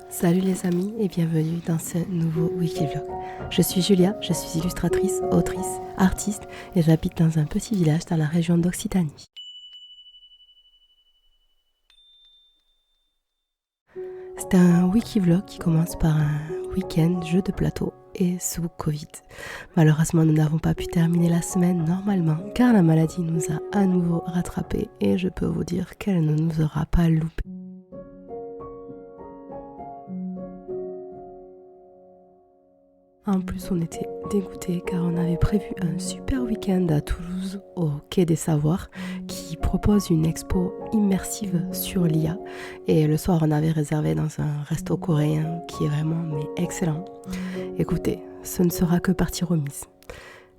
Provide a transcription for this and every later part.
Salut les amis et bienvenue dans ce nouveau Wikivlog. Je suis Julia, je suis illustratrice, autrice, artiste et j'habite dans un petit village dans la région d'Occitanie. C'est un Wikivlog qui commence par un week-end jeu de plateau et sous Covid. Malheureusement, nous n'avons pas pu terminer la semaine normalement car la maladie nous a à nouveau rattrapés et je peux vous dire qu'elle ne nous aura pas loupé. En plus, on était dégoûtés car on avait prévu un super week-end à Toulouse au Quai des Savoirs qui propose une expo immersive sur l'IA. Et le soir, on avait réservé dans un resto coréen qui est vraiment excellent. Écoutez, ce ne sera que partie remise.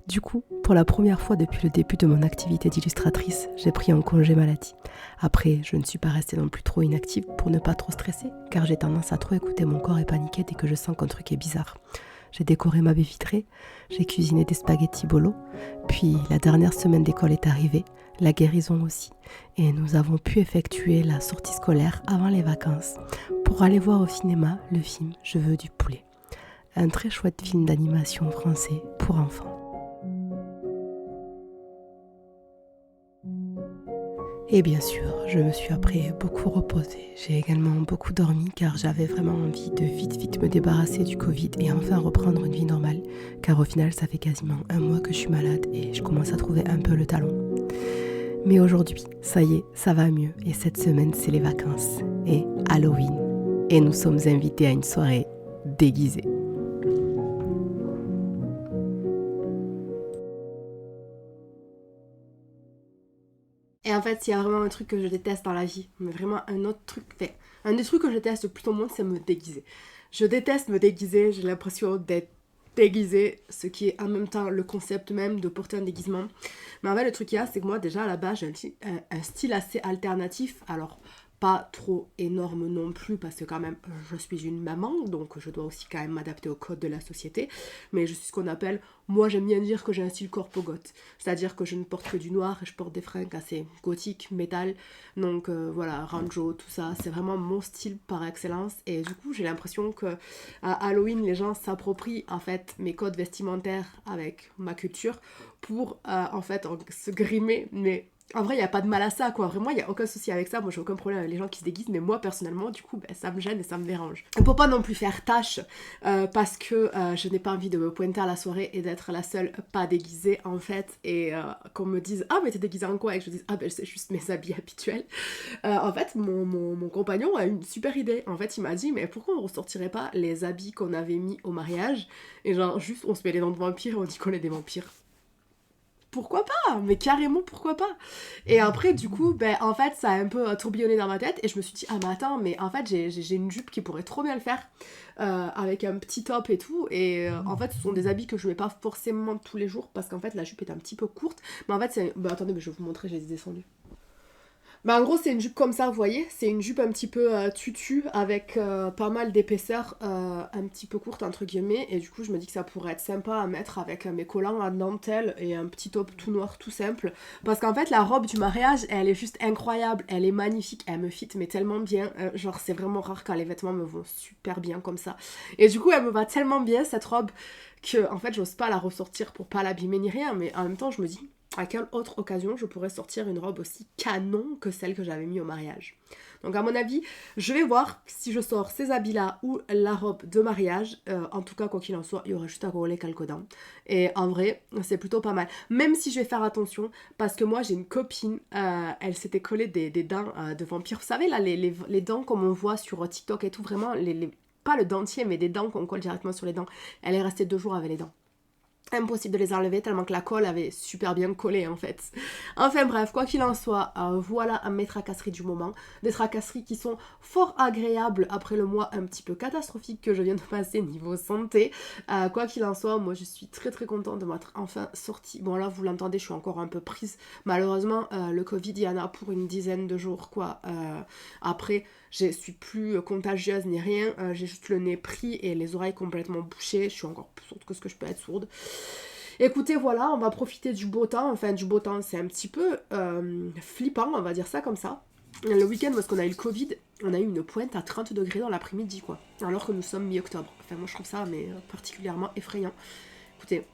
Du coup, pour la première fois depuis le début de mon activité d'illustratrice, j'ai pris un congé maladie. Après, je ne suis pas restée non plus trop inactive pour ne pas trop stresser car j'ai tendance à trop écouter mon corps et paniquer dès que je sens qu'un truc est bizarre. J'ai décoré ma baie vitrée, j'ai cuisiné des spaghettis bolo, puis la dernière semaine d'école est arrivée, la guérison aussi, et nous avons pu effectuer la sortie scolaire avant les vacances pour aller voir au cinéma le film Je veux du poulet, un très chouette film d'animation français pour enfants. Et bien sûr, je me suis après beaucoup reposée. J'ai également beaucoup dormi car j'avais vraiment envie de vite me débarrasser du Covid et enfin reprendre une vie normale. Car au final, ça fait quasiment un mois que je suis malade et je commence à trouver un peu le talon. Mais aujourd'hui, ça y est, ça va mieux. Et cette semaine, c'est les vacances et Halloween. Et nous sommes invités à une soirée déguisée. Et en fait, s'il y a vraiment un truc que je déteste dans la vie, mais vraiment un autre truc, un des trucs que je déteste le plus au monde, c'est me déguiser. Je déteste me déguiser, j'ai l'impression d'être déguisée, ce qui est en même temps le concept même de porter un déguisement. Mais en fait, le truc qu'il y a, c'est que moi, déjà, à la base, j'ai un style assez alternatif. Alors, pas trop énorme non plus, parce que quand même, je suis une maman, donc je dois aussi quand même m'adapter au code de la société. Mais je suis ce qu'on appelle, moi j'aime bien dire que j'ai un style corpo-goth. C'est-à-dire que je ne porte que du noir et je porte des fringues assez gothiques, métal. Donc voilà, Ranjo, tout ça, c'est vraiment mon style par excellence. Et du coup, j'ai l'impression que à Halloween, les gens s'approprient en fait mes codes vestimentaires avec ma culture pour en fait se grimer, mais en vrai, il n'y a pas de mal à ça, quoi. Vraiment, il n'y a aucun souci avec ça. Moi, j'ai aucun problème avec les gens qui se déguisent, mais moi, personnellement, du coup, ça me gêne et ça me dérange. Et pour pas non plus faire tâche, parce que je n'ai pas envie de me pointer à la soirée et d'être la seule pas déguisée, en fait, et qu'on me dise « Ah, mais t'es déguisée en quoi ?» et que je dise « Ah, ben, c'est juste mes habits habituels. » En fait, mon compagnon a une super idée. En fait, il m'a dit « Mais pourquoi on ressortirait pas les habits qu'on avait mis au mariage ?» Et genre, juste, on se met les dents de vampire et on dit qu'on est des vampires. Pourquoi pas? Mais carrément, pourquoi pas? Et après, du coup, en fait, ça a un peu tourbillonné dans ma tête et je me suis dit, ah, mais attends, mais en fait, j'ai une jupe qui pourrait trop bien le faire, avec un petit top et tout. Et en fait, ce sont des habits que je mets pas forcément tous les jours parce qu'en fait, la jupe est un petit peu courte. Mais en fait, c'est. Attendez, mais je vais vous montrer, j'ai descendu. Bah en gros c'est une jupe comme ça, vous voyez, c'est une jupe un petit peu tutu avec pas mal d'épaisseur, un petit peu courte entre guillemets, et du coup je me dis que ça pourrait être sympa à mettre avec mes collants à dentelle et un petit top tout noir tout simple, parce qu'en fait la robe du mariage elle est juste incroyable, elle est magnifique, elle me fit mais tellement bien, genre c'est vraiment rare quand les vêtements me vont super bien comme ça, et du coup elle me va tellement bien cette robe que en fait j'ose pas la ressortir pour pas l'abîmer ni rien, mais en même temps je me dis à quelle autre occasion je pourrais sortir une robe aussi canon que celle que j'avais mis au mariage. Donc à mon avis, je vais voir si je sors ces habits-là ou la robe de mariage. En tout cas, quoi qu'il en soit, il y aura juste à coller quelques dents. Et en vrai, c'est plutôt pas mal. Même si je vais faire attention, parce que moi j'ai une copine, elle s'était collée des dents de vampire. Vous savez là, les dents comme on voit sur TikTok et tout, vraiment, pas le dentier, mais des dents qu'on colle directement sur les dents. Elle est restée 2 jours avec les dents. Impossible de les enlever tellement que la colle avait super bien collé en fait. Enfin bref, quoi qu'il en soit, voilà mes tracasseries du moment. Des tracasseries qui sont fort agréables après le mois un petit peu catastrophique que je viens de passer niveau santé. Quoi qu'il en soit, moi je suis très très contente de m'être enfin sortie. Bon là vous l'entendez, je suis encore un peu prise. Malheureusement, le Covid il y en a pour une dizaine de jours quoi. Après, je suis plus contagieuse ni rien, j'ai juste le nez pris et les oreilles complètement bouchées. Je suis encore plus sourde que ce que je peux être sourde. Écoutez, on va profiter du beau temps. Enfin, du beau temps, c'est un petit peu flippant, on va dire ça comme ça. Le week-end, parce qu'on a eu le Covid, on a eu une pointe à 30 degrés dans l'après-midi, quoi. Alors que nous sommes mi-octobre. Enfin, moi, je trouve ça mais particulièrement effrayant. Écoutez,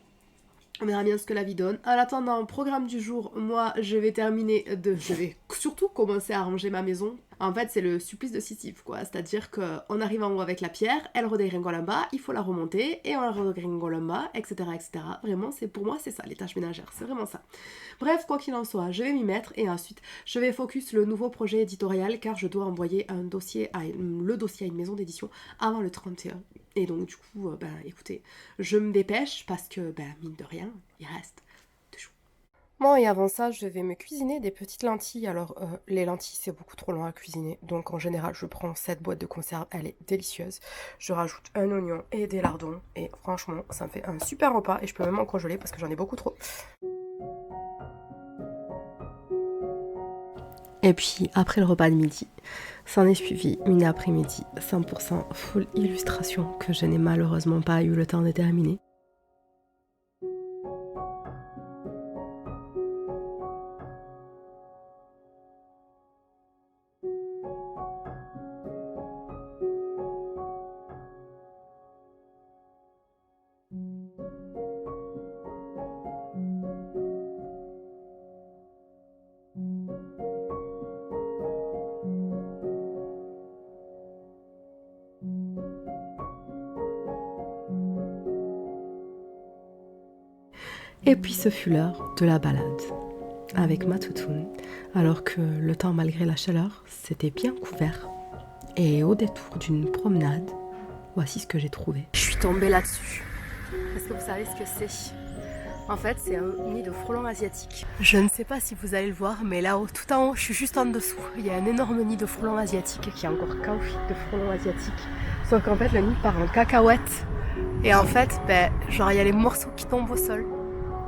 on verra bien ce que la vie donne. En attendant, programme du jour, moi je vais je vais surtout commencer à ranger ma maison. En fait, c'est le supplice de Sisyphe, quoi. C'est-à-dire qu'on arrive en haut avec la pierre, elle redégringole en bas, il faut la remonter, et on la redégringole en bas, etc., etc. Vraiment, pour moi, c'est ça, les tâches ménagères, c'est vraiment ça. Bref, quoi qu'il en soit, je vais m'y mettre, et ensuite, je vais focus le nouveau projet éditorial, car je dois envoyer le dossier à une maison d'édition avant le 31. Et donc, du coup, écoutez, je me dépêche, parce que, mine de rien, il reste 2 jours. Bon, et avant ça, je vais me cuisiner des petites lentilles. Alors, les lentilles, c'est beaucoup trop long à cuisiner. Donc, en général, je prends cette boîte de conserve. Elle est délicieuse. Je rajoute un oignon et des lardons. Et franchement, ça me fait un super repas. Et je peux même en congeler parce que j'en ai beaucoup trop. Et puis, après le repas de midi, s'en est suivi une après-midi 100% full illustration que je n'ai malheureusement pas eu le temps de terminer. Et puis ce fut l'heure de la balade avec ma toutoune, alors que le temps malgré la chaleur, c'était bien couvert. Et au détour d'une promenade, voici ce que j'ai trouvé. Je suis tombée là-dessus. Est-ce que vous savez ce que c'est? En fait, c'est un nid de frelons asiatiques. Je ne sais pas si vous allez le voir, mais là-haut, tout en haut, je suis juste en dessous. Il y a un énorme nid de frelons asiatiques qui est encore caoutchouc de frelons asiatiques. Sauf qu'en fait, le nid part en cacahuète. Et en fait, genre, il y a les morceaux qui tombent au sol.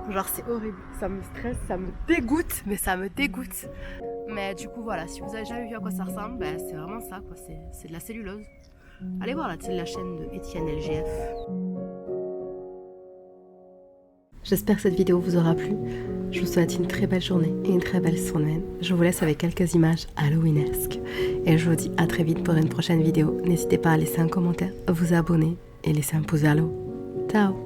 Genre, c'est horrible. Ça me stresse, ça me dégoûte, mais ça me dégoûte. Mais du coup, voilà, si vous avez jamais vu à quoi ça ressemble, c'est vraiment ça, quoi. C'est de la cellulose. Allez voir la chaîne de Étienne LGF. J'espère que cette vidéo vous aura plu. Je vous souhaite une très belle journée et une très belle semaine. Je vous laisse avec quelques images halloweenesques. Et je vous dis à très vite pour une prochaine vidéo. N'hésitez pas à laisser un commentaire, vous abonner et laisser un pouce vers le haut. Ciao!